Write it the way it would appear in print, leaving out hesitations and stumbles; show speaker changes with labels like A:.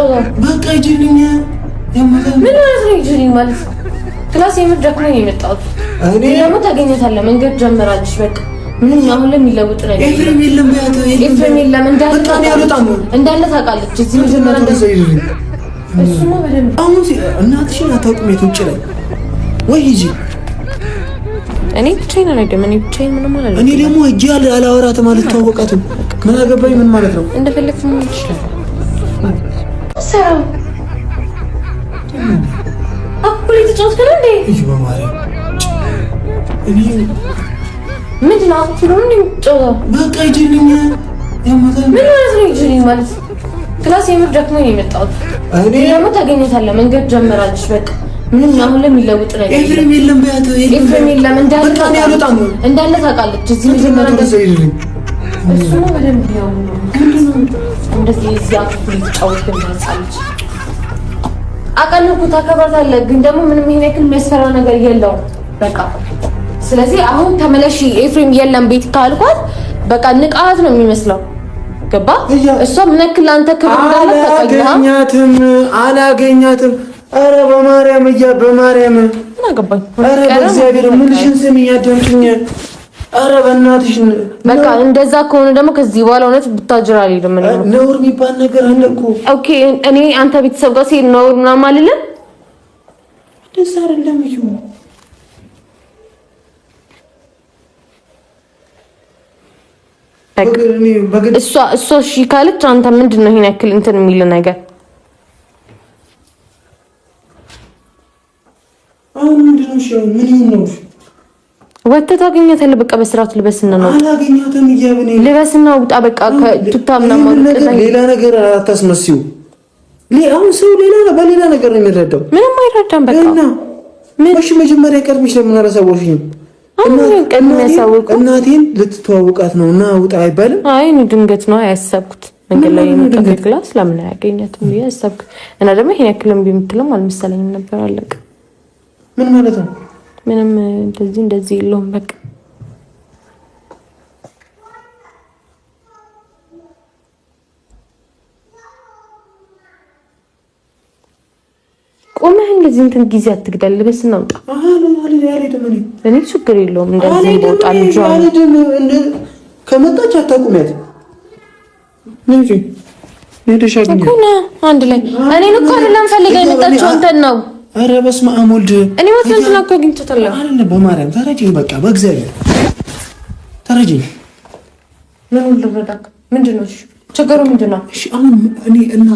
A: ጮኸ?
B: በቃ ይጅልኝ
A: ምን ማለት ነው ይጅልኝ ማለት? ክላስ የምትደክመው ነው የመጣሁት። እኔ ደግሞ ታገኘታለህ መንገድ ጀምራለች። በቃ ምን አሁን ለሚለውጥ ነገር
B: ኤፍሬም የለም በያት
A: ኤፍሬም የለም እንዳለ ታውቃለች። እዚህ መጀመሪያ እሱማ በደንብ
B: አሁን እናትሽን አታውቅም የት ውጭ ላይ ወይ ሂጂ።
A: እኔ ብቻዬን አልሄድም። እኔ ብቻዬን ምንም አላለም።
B: እኔ ደግሞ እጄ አላወራትም አልተዋወቃትም። ምን አገባኝ? ምን ማለት ነው?
A: እንደፈለግህ ምን ይችላል? ሰራው አኩሊ ተጫወትከ እንዴ?
B: እሺ በማርያም እኔ
A: ምንድን ነው አኩሊ ነው እንዴ? ጮኸ በቃ
B: ይጅልኝ ያማታል።
A: ምን ማለት ነው ይጅልኝ ማለት? ክላስ የምትደክመው ነው የመጣሁት። እኔ ደግሞ ታገኘታለህ መንገድ ጀምራለች። በቃ ምን አሁን ለሚለውጥ ነገር
B: ኤፍሬም የለም በያት
A: ኤፍሬም የለም እንዳለ ታውቃለች። እዚህ መጀመሪያ እሱማ በደንብ ነው እንደዚህ እዚህ አኩሊ ተጫወትከ እንዳጻለች አቀንኩ ታከብራታለህ። ግን ደግሞ ምንም ይሄን ያክል የሚያስፈራ ነገር የለውም። በቃ ስለዚህ አሁን ተመለሺ ኤፍሬም የለም ቤት ካልኳት በቃ ንቃት ነው የሚመስለው። ገባ? እሷ ምን ያክል አንተ ክብር እንዳለ
B: አላገኛትም። ኧረ በማርያም በማርያም
A: ምን አገባኝ?
B: ኧረ በእግዚአብሔር ምንሽን ስሚኝ አዳምጪኝ። ኧረ በእናትሽ
A: በቃ እንደዛ ከሆነ ደግሞ ከዚህ በኋላ እውነት ብታጅራ አልሄድም።
B: ነውር የሚባል ነገር አለ እኮ።
A: ኦኬ እኔ አንተ ቤተሰብ ጋር ሲሄድ ነውር ምናምን አልልም።
B: ደስ አይደለም እዩ
A: እሷ እሺ ካለች አንተ ምንድን ነው ይሄን ያክል እንትን የሚል ነገር?
B: አሁን ምንድን ነው? እሺ ምን ይሁን ነው?
A: ወተህ ታገኛታለህ። በቃ በስርዓቱ ልበስና ነው
B: አላገኛትም እያብኔ
A: ልበስና ውጣ። በቃ ከቱታ ምናምን
B: ሌላ ነገር አታስመስዩ። አሁን ሰው በሌላ ነገር ነው የሚረዳው።
A: ምንም አይረዳም። በቃ
B: እሺ መጀመሪያ ቀድመሽ ለምን አላሳወቅሽኝም? እናቴን ልትተዋወቃት ነው እና ውጣ አይባልም?
A: አይ እኔ ድንገት ነው ያሰብኩት። መንገድ ላይ የመጣው ክላስ ለምን አያገኛትም ብዬ ያሰብኩት እና ደግሞ ይሄን ያክልም ቢምትልም አልመሰለኝም ነበር። አለቀ።
B: ምን ማለት ነው?
A: ምንም እንደዚህ የለውም። በቃ ቆመህ እንደዚህ እንትን ጊዜ አትግደል። ልበስ እናውጣ። እኔ ችግር የለውም እንደዚህ ቦታ ልጅ
B: ከመጣች አታውቁሚያት እንጂ
A: እኮ አንድ ላይ እኔን እኮ አይደለም ፈልገህ የመጣችው አንተን ነው።
B: ኧረ በስመ አብ ወልድ
A: እኔ ወጥተን ተናከ አግኝቶታለሁ
B: አይደል? በማርያም ተረጂኝ። በቃ በእግዚአብሔር ተረጂኝ።
A: ምን ልረዳክ? ምንድነው? እሺ ችግሩ ምንድነው?
B: እሺ አሁን እኔ እና